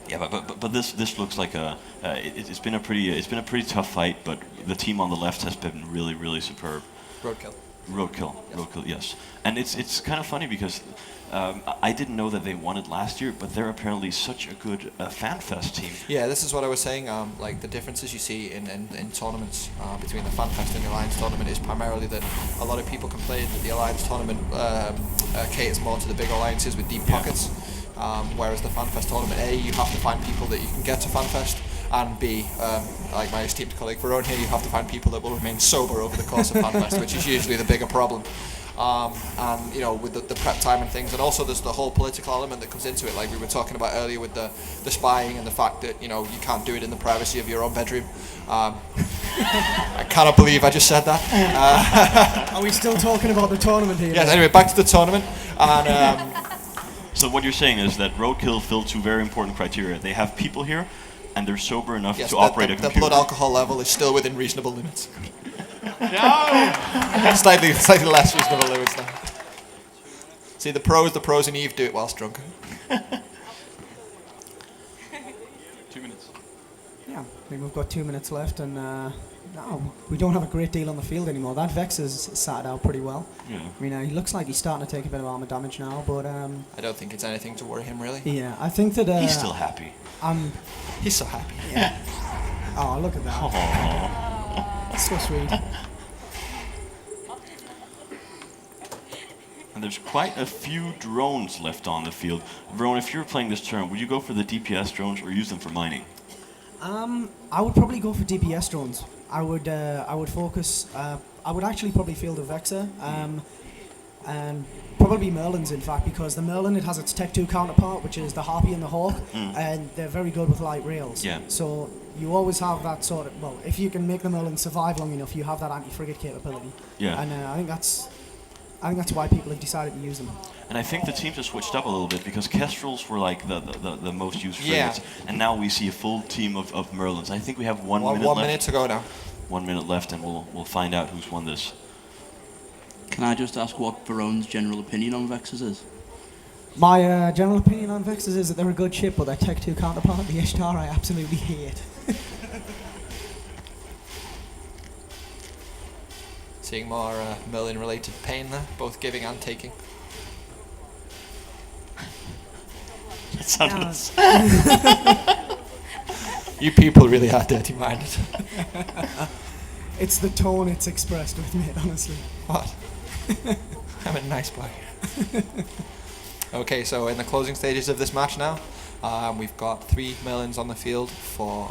Yeah, but this looks like it's been a pretty tough fight, but the team on the left has been really superb. Roadkill, yes. And it's kind of funny because I didn't know that they won it last year, but they're apparently such a good Fanfest team. Yeah, this is what I was saying. Like the differences you see in tournaments between the Fanfest and the Alliance tournament is primarily that a lot of people complain that the Alliance tournament caters more to the big alliances with deep pockets, whereas the Fanfest tournament, A, you have to find people that you can get to Fanfest, and B, like my esteemed colleague Varone here, you have to find people that will remain sober over the course of Fanfest, which is usually the bigger problem. And with the prep time and things, and also there's the whole political element that comes into it, like we were talking about earlier with the spying and the fact that you can't do it in the privacy of your own bedroom. I cannot believe I just said that. Are we still talking about the tournament here? Yes. Anyway, back to the tournament. And so what you're saying is that Roadkill filled two very important criteria. They have people here, and they're sober enough to operate a computer. The blood alcohol level is still within reasonable limits. slightly less reasonable limits now. See, the pros in Eve do it whilst drunk. 2 minutes. Yeah, I think we've got 2 minutes left, and no, we don't have a great deal on the field anymore. That Vex has sat out pretty well. Yeah. I mean, he looks like he's starting to take a bit of armor damage now, but I don't think it's anything to worry him, really. Yeah, I think that he's still happy. He's so happy. Yeah. Oh, look at that. Aww. So sweet. And there's quite a few drones left on the field. Verone, if you were playing this turn, would you go for the DPS drones or use them for mining? I would probably go for DPS drones. I would focus. I would actually probably field a Vexer, and probably Merlins in fact, because the Merlin, it has its Tech 2 counterpart, which is the Harpy and the Hawk, and they're very good with light rails. Yeah. So you always have that sort of, well, if you can make the Merlin survive long enough, you have that anti-frigate capability. Yeah. And I think that's I think that's why people have decided to use them. And I think the teams have switched up a little bit because Kestrels were like the most used Yeah. frigates, and now we see a full team of Merlins. I think we have one minute One left. minute to go now. 1 minute left, and we'll find out who's won this. Can I just ask what Barone's general opinion on Vexes is? My general opinion on Vexes is that they're a good ship, but their Tech 2 counterpart, the Ishtar, I absolutely hate. Seeing more Merlin-related pain there, both giving and taking. That sounded You people really are dirty-minded. It's the tone it's expressed with, mate, honestly. What? I'm a nice boy. Okay, so in the closing stages of this match now, we've got 3 Merlins on the field for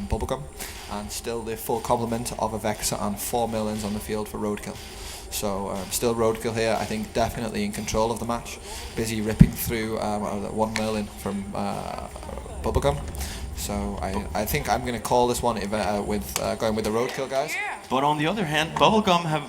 Bubblegum, and still the full complement of a Vexor and 4 Merlins on the field for Roadkill. So still Roadkill here, I think definitely in control of the match, busy ripping through one Merlin from Bubblegum. So I think I'm going to call this one with going with the Roadkill guys. But on the other hand, Bubblegum have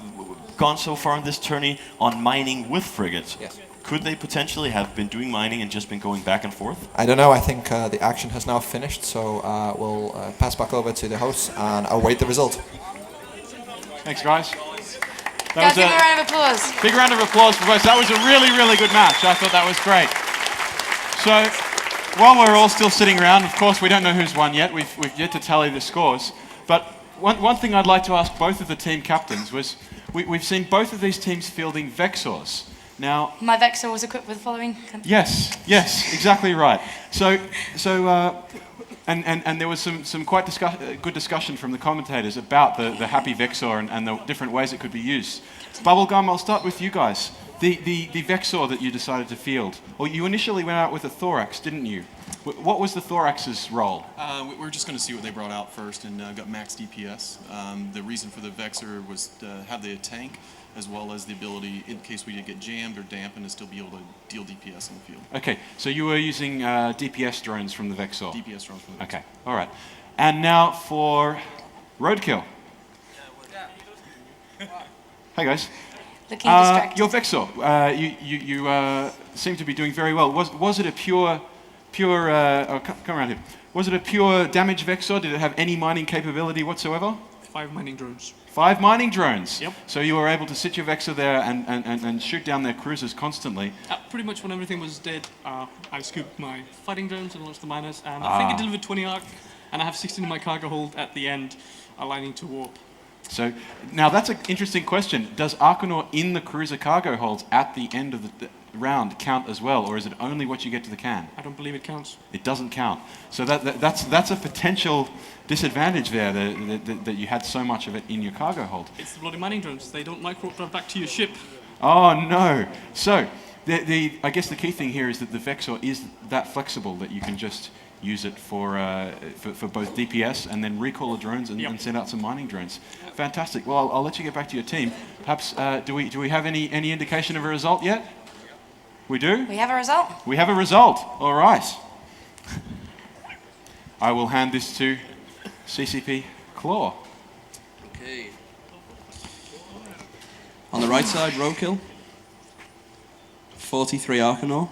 gone so far in this tourney on mining with frigates. Yes. Could they potentially have been doing mining and just been going back and forth? I don't know, I think the action has now finished, so we'll pass back over to the hosts and await the result. Thanks, guys. Guys, give a round of applause. Big round of applause for both. That was a really, really good match. I thought that was great. So, while we're all still sitting around, of course, we don't know who's won yet. We've yet to tally the scores. But one thing I'd like to ask both of the team captains was, we've seen both of these teams fielding Vexors. Now, My Vexor was equipped with the following. yes, exactly right. And there was some quite good discussion from the commentators about the Happy Vexor and the different ways it could be used. Bubblegum, I'll start with you guys. The Vexor that you decided to field, or you initially went out with a Thorax, didn't you? What was the Thorax's role? We're just going to see what they brought out first, and got max DPS. The reason for the Vexor was to have the tank, as well as the ability, in case we did get jammed or dampened, to still be able to deal DPS in the field. Okay, so you were using DPS drones from the Vexor. DPS drones from the Vexor. Okay, all right. And now for Roadkill. Hey guys. Looking distracted. Your Vexor, you seem to be doing very well. Was it a pure? Come around here. Was it a pure damage Vexor? Did it have any mining capability whatsoever? 5 mining drones. 5 mining drones. Yep. So you were able to sit your Vexor there and shoot down their cruisers constantly. Pretty much when everything was dead, I scooped my fighting drones and launched the miners, and I think it delivered 20 arc, and I have 16 in my cargo hold at the end, aligning to warp. So now that's an interesting question. Does Arcanor in the cruiser cargo holds at the end of the round count as well, or is it only what you get to the can? I don't believe it counts. It doesn't count. So that's a potential disadvantage there, that you had so much of it in your cargo hold. It's the bloody mining drones. They don't micro-drive back to your ship. Oh no! So I guess the key thing here is that the Vexor is that flexible that you can just use it for both DPS and then recall the drones and send out some mining drones. Fantastic. Well, I'll let you get back to your team. Perhaps do we have any indication of a result yet? We do? We have a result. We have a result. All right. I will hand this to CCP Claw. Okay. On the right side, Roadkill. 43 Arcanor.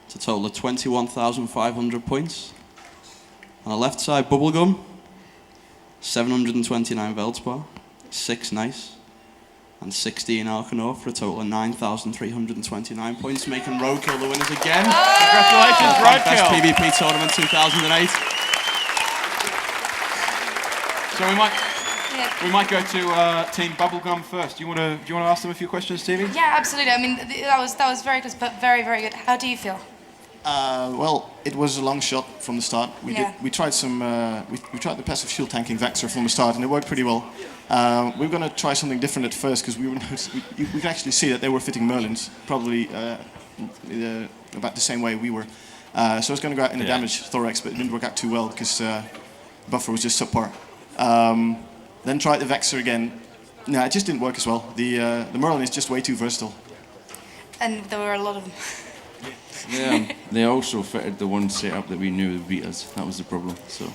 It's a total of 21,500 points. On the left side, Bubblegum. 729 Veldspar. 6 Nice. And 16 Arcanor for a total of 9,329 points, making Roadkill the winners again. Congratulations, Best Roadkill. PvP tournament 2008. So we might go to Team Bubblegum first. Do you want to ask them a few questions, Stevie? Yeah, absolutely. I mean, that was very close, but very, very good. How do you feel? Well, it was a long shot from the start. We tried we tried the passive shield tanking Vexor from the start, and it worked pretty well. We were going to try something different at first because we could actually see that they were fitting Merlins, probably about the same way we were. So I was going to go out in a damage Thorax, but it didn't work out too well because buffer was just subpar. Then tried the Vexor again. No, it just didn't work as well. The Merlin is just way too versatile. And there were a lot of them. Yeah, they also fitted the one setup that we knew would beat us. That was the problem. So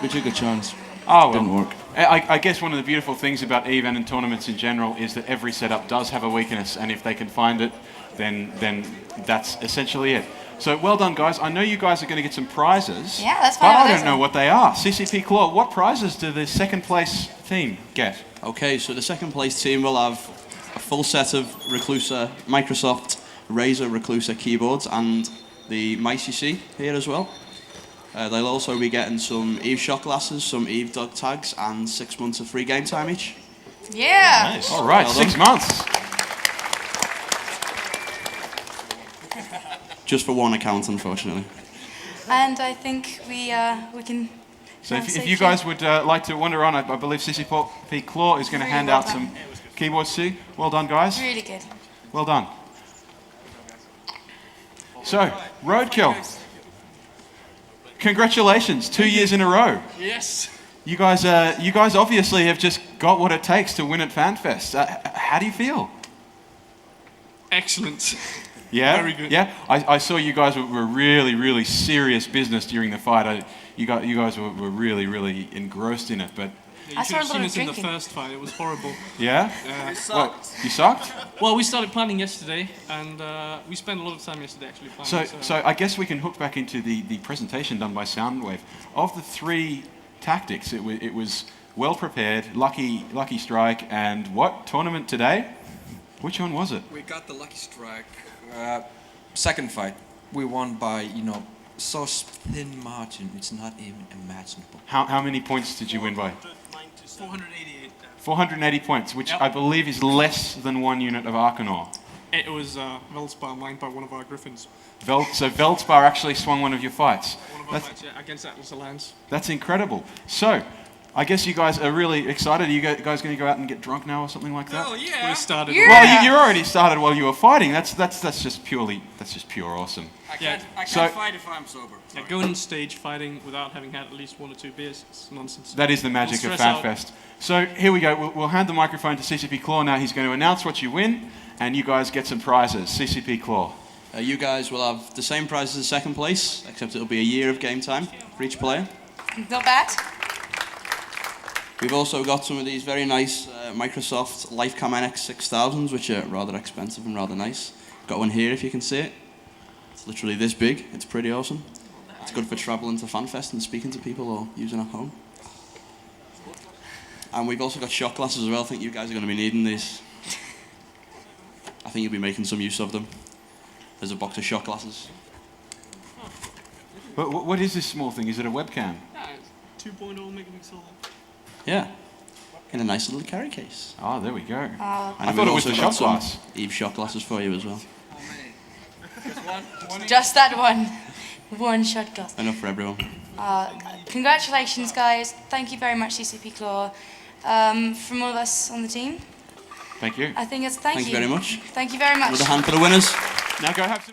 We took a chance. Oh, well. Didn't work. I guess one of the beautiful things about EVE and in tournaments in general is that every setup does have a weakness, and if they can find it, then that's essentially it. So well done, guys. I know you guys are going to get some prizes. Yeah, that's but fine. I don't know what they are. CCP Claw, what prizes do the second place team get? Okay, so the second place team will have a full set of Reclusa, Microsoft Razer Reclusa keyboards and the mice you see here as well. They'll also be getting some EVE shot glasses, some EVE dog tags, and 6 months of free game time each. Yeah. Nice. All right, Well 6 done. months. Just for one account, unfortunately. And I think we can. So now if say you guys would like to wander on, I believe CCP Claw is going to Really hand well out done. some keyboards too. Well done, guys. Really good. Well done. So, Roadkill. Congratulations, 2 years in a row. Yes. You guys obviously have just got what it takes to win at Fanfest. How do you feel? Excellent. Yeah, Very good. Yeah, I saw you guys were really, really serious business during the fight. You guys were really, really engrossed in it. But Yeah, you should have seen us in the first fight. It was horrible. yeah, We well, you sucked. Well, we started planning yesterday, and we spent a lot of time yesterday actually planning. So I guess we can hook back into the presentation done by Soundwave. Of the three tactics, it was well prepared, lucky strike, and what tournament today? Which one was it? We got the lucky strike. Second fight, we won by so thin margin. It's not even imaginable. How many points did you win by? 488. 480 points, which Yep. I believe is less than 1 unit of Arcanor. It was Veldspar mined by one of our Griffins. So Veldspar actually swung one of your fights. One of our fights, yeah, against Atlas Alliance. That's incredible. So, I guess you guys are really excited. Are you guys going to go out and get drunk now or something like that? Oh yeah. We started. Yeah. Well, you already started while you were fighting. That's just pure awesome. I can't fight if I'm sober. Yeah, going on stage fighting without having had at least 1 or 2 beers is nonsense. That is the magic of Stress out. Fanfest. So here we go. We'll hand the microphone to CCP Claw now. He's going to announce what you win, and you guys get some prizes. CCP Claw. You guys will have the same prize as second place, except it'll be a year of game time for each player. Not bad. We've also got some of these very nice Microsoft Lifecam NX 6000s, which are rather expensive and rather nice. Got one here if you can see it. It's literally this big. It's pretty awesome. It's good for traveling to Fanfest and speaking to people or using at home. And we've also got shot glasses as well. I think you guys are going to be needing these. I think you'll be making some use of them. There's a box of shot glasses. What is this small thing? Is it a webcam? Yeah, it's 2.0 megapixel. Yeah, in a nice little carry case. Oh, there we go. And I thought it was the shot glass. EVE shot glasses for you as well. Just that one. One shot glass. Enough for everyone. Congratulations, guys. Thank you very much, CCP Claw. From all of us on the team, Thank you. I think it's Thank you very much. Thank you very much. Another hand for the winners. Now go have some...